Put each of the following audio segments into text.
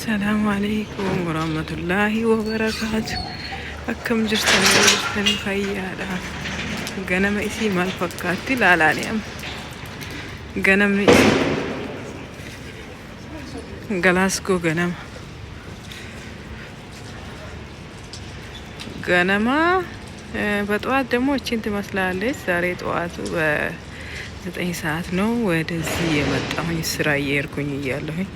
السلام عليكم ورحمة الله وبركاته. أكم جرتني خيالا غنم إسي مال فكاتي لا نيام غنم غلاسكو غنما በጠዋት ደግሞ እቺን ትመስላለች። ዛሬ ጠዋቱ በ9 ሰዓት ነው ወደዚህ የመጣሁኝ ስራ እየሄድኩኝ እያለሁኝ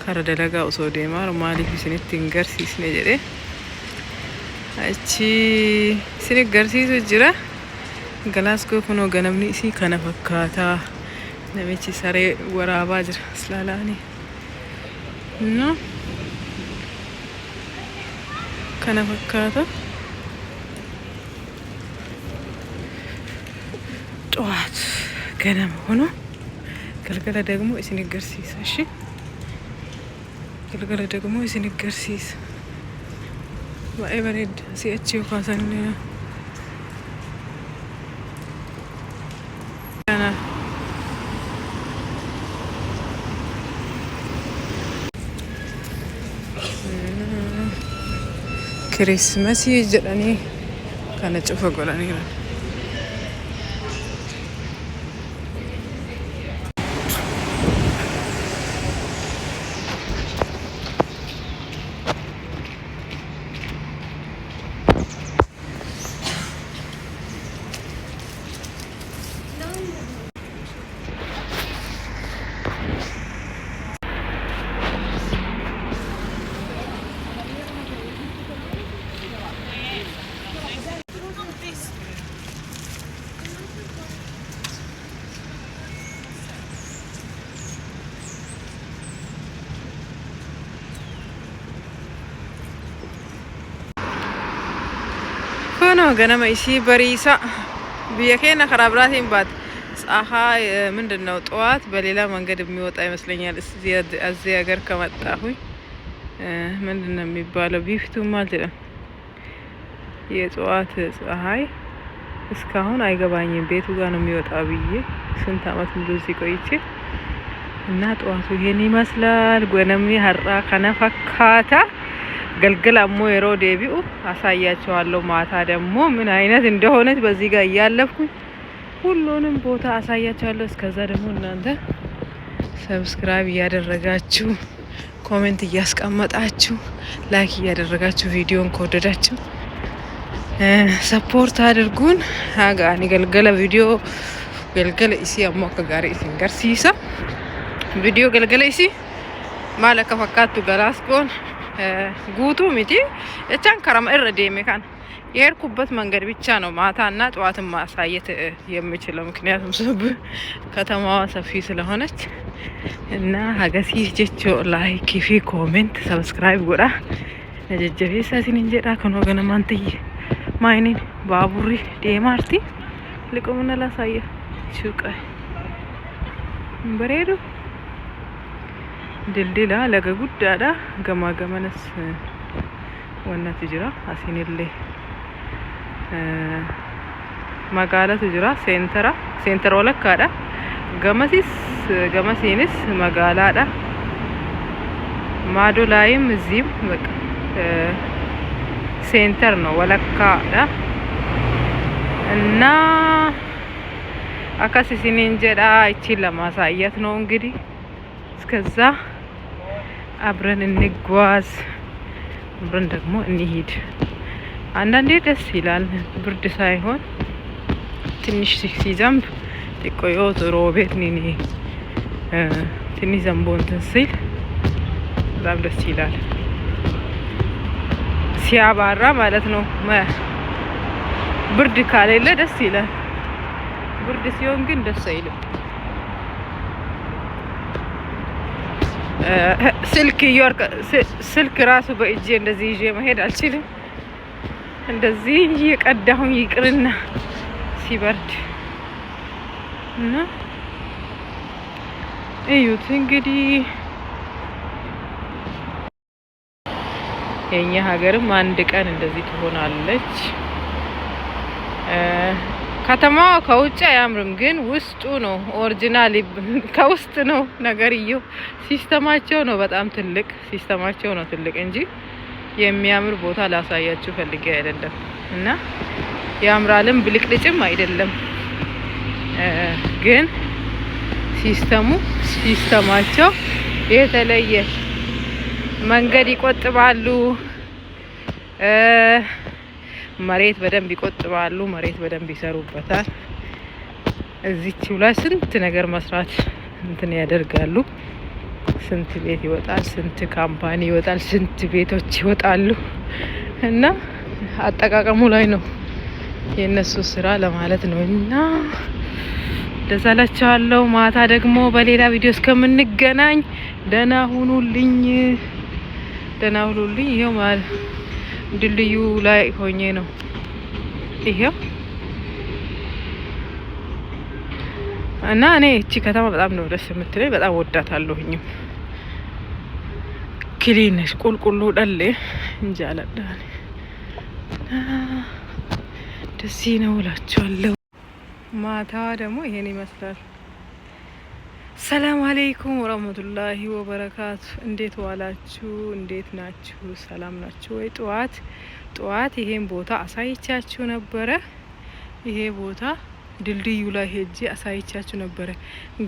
ካረ ደለጋ ኡሶ ዴማር ማሊፍ ሲኒት እንገርሲስኔ ጀዴ እቺ ሲኒ ገርሲሱ ጅራ ገላስኮ ኩኖ ገነምኒ ሲ ከነፈካታ ነመቺ ሰሬ ወራባ ጅራ ስላላኒ ነው ከነፈካታ ጠዋት ገነም ሆኖ ገልገለ ደግሞ እስኒ ገርሲስ እሺ ገልገለ ደግሞ እስኒ ገርሲስ ባይበሬድ ሲያቺው ካሰነ ክሪስማስ ይጀዳኒ ከነጭፈ ጎላኒ ነው ገነመ እሺ በሪሳ ቢየከና ከራብራቲን ባት ፀሐይ ምንድነው ጠዋት በሌላ መንገድ የሚወጣ ይመስለኛል። እዚህ ሀገር ከመጣሁኝ ምንድነው የሚባለው ቢፍቱ ማለት ነው። የጠዋት ፀሐይ እስካሁን አይገባኝም ቤቱ ጋር ነው የሚወጣ ብዬ ስንት አመት ሙሉ እዚህ ቆይቼ እና ጠዋቱ ይሄን ይመስላል። ገነምኒ ሀራ ከነፈካታ ገልገላ ሞ የሮ ዴቢኡ አሳያቸዋለሁ። ማታ ደግሞ ምን አይነት እንደሆነች በዚህ ጋር እያለፍኩኝ ሁሉንም ቦታ አሳያቸዋለሁ። እስከዛ ደግሞ እናንተ ሰብስክራይብ እያደረጋችሁ ኮሜንት እያስቀመጣችሁ ላይክ እያደረጋችሁ ቪዲዮን ከወደዳችሁ ሰፖርት አድርጉን። አጋኒ ገልገለ ቪዲዮ ገልገለ ኢሲ አሞ ከጋሪ ሲንገርሲሳ ቪዲዮ ገልገለ ኢሲ ማለከ ፈካቱ ገላስኮን ጉቱ ሚቲ እቻን ከረም እረዴሜ ካን የሄድኩበት መንገድ ብቻ ነው ማታና ጠዋትን ማሳየት የምችለው። ምክንያቱም ሰብ ከተማዋ ሰፊ ስለሆነች እና ሀገሲ ጀቾ ላይክ ፊ ኮሜንት ሰብስክራይብ ጎዳ ነጀጀቤሳ ሲንጀዳ ከኖ ገነማንትይ ማይኒን ባቡሪ ዴማርቲ ልቆምና ላሳየ ሹቃይ በሬዱ ድልድላ ለገ ጉዳዳ ገማ ገመነስ ወናት ጅራ አሲንሌ መጋላት ጅራ ሴንተር ወለካዳ ገመሲንስ መጋላዳ ማዶ ላይም እዚህም በቃ ሴንተር ነው ወለካዳ እና አካሲሲን እንጀዳ እቺን ለማሳየት ነው እንግዲህ እስከዛ አብረን እንጓዝ አብረን ደግሞ እንሂድ። አንዳንዴ ደስ ይላል ብርድ ሳይሆን ትንሽ ሲዘንብ ጥቆዮ ሮቤት ነኝ ትንሽ ዘንቦ እንትን ሲል በጣም ደስ ይላል ሲያባራ ማለት ነው። ብርድ ካሌለ ደስ ይላል። ብርድ ሲሆን ግን ደስ አይልም። ስልክ ራሱ በእጄ እንደዚህ ይዤ መሄድ አልችልም። እንደዚህ እየቀዳሁኝ ይቅርና ሲበርድ እና እዩት እንግዲህ የኛ ሀገርም አንድ ቀን እንደዚህ ትሆናለች። ከተማው ከውጭ አያምርም፣ ግን ውስጡ ነው ኦሪጂናል። ከውስጥ ነው ነገርየው። ሲስተማቸው ነው በጣም ትልቅ፣ ሲስተማቸው ነው ትልቅ እንጂ የሚያምር ቦታ ላሳያችሁ ፈልጌ አይደለም። እና ያምራልም ብልቅልጭም አይደለም፣ ግን ሲስተማቸው የተለየ መንገድ ይቆጥባሉ፣ መሬት በደንብ ይቆጥባሉ፣ መሬት በደንብ ይሰሩበታል። እዚችው ላይ ስንት ነገር መስራት እንትን ያደርጋሉ። ስንት ቤት ይወጣል፣ ስንት ካምፓኒ ይወጣል፣ ስንት ቤቶች ይወጣሉ። እና አጠቃቀሙ ላይ ነው የነሱ ስራ ለማለት ነው። እና እንደዛ እላችኋለሁ። ማታ ደግሞ በሌላ ቪዲዮ እስከምንገናኝ ደህና ሁኑልኝ፣ ደህና ሁኑልኝ። ይሄው ማለት ድልድዩ ላይ ሆኜ ነው። ይሄው እና እኔ እቺ ከተማ በጣም ነው ደስ የምትለኝ፣ በጣም ወዳታለሁኝም። ክሊነሽ ቁልቁሉ ደሌ እንጃላዳኒ ደስ ነው እላችኋለሁ። ማታ ደግሞ ይሄን ይመስላል። ሰላም አለይኩም ወራህመቱላሂ ወበረካቱ። እንዴት ዋላችሁ? እንዴት ናችሁ? ሰላም ናችሁ ወይ? ጠዋት ይሄን ቦታ አሳይቻችሁ ነበረ። ይሄ ቦታ ድልድዩ ላይ ሄጄ አሳይቻችሁ ነበረ።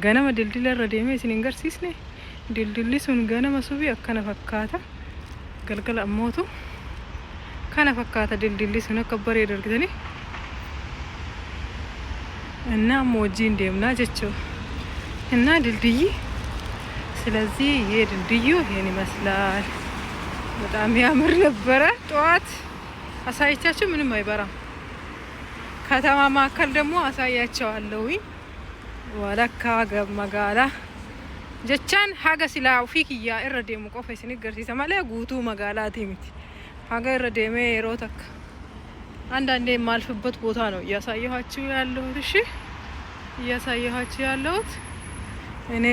ገነመ ድልድይ ለረዴሜ ሲንገርሲስኔ ድልድይ ሱን ገነመ ሱቢ አከነ ፈካታ ገልገል አሞቱ ከነ ፈካታ ድልድይ ሱን ከበረ ይደርግተኒ እና ሞጂ እንደምና ጀቸው እና ድልድይ። ስለዚህ ይሄ ድልድዩ ይሄን ይመስላል። በጣም ያምር ነበረ። ጠዋት አሳይቻችሁ ምንም አይበራም። ከተማ ማከል ደግሞ አሳያቸዋለሁ። ወለካ ገመጋላ ጀቻን ሀገ ሲላ ፊክያ እረዴሙ ቆፈሲኒ ገርሲሰ ማለ ጉቱ መጋላቲ ሚት ሀገ እረዴሜ የሮተክ አንዳንዴ የማልፍበት ቦታ ነው እያሳየኋችሁ ያለሁት። እሺ እያሳየኋችሁ ያለሁት እኔ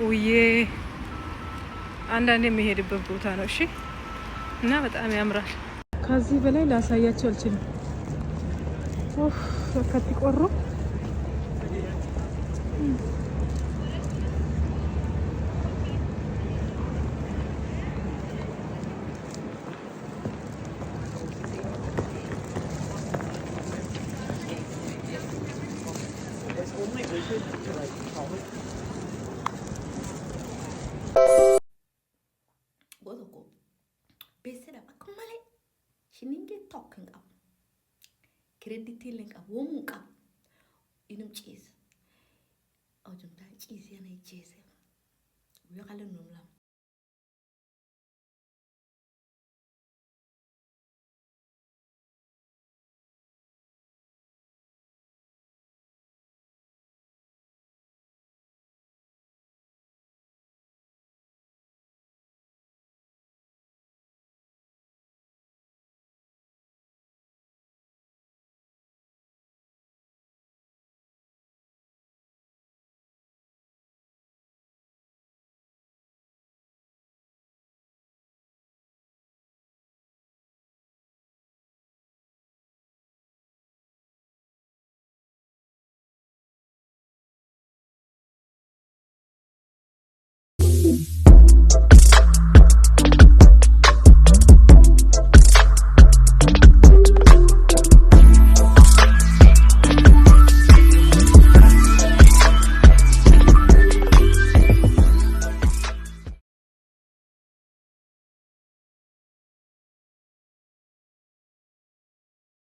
ውዬ አንዳንዴ የሚሄድበት ቦታ ነው። እሺ እና በጣም ያምራል። ከዚህ በላይ ላሳያችሁ አልችልም። ኦፍ ወከት ቆሮ Gotoku besela bakamale shininge talking up credit link up womun up inum cheese awjum da cheese yana cheese we kala num lam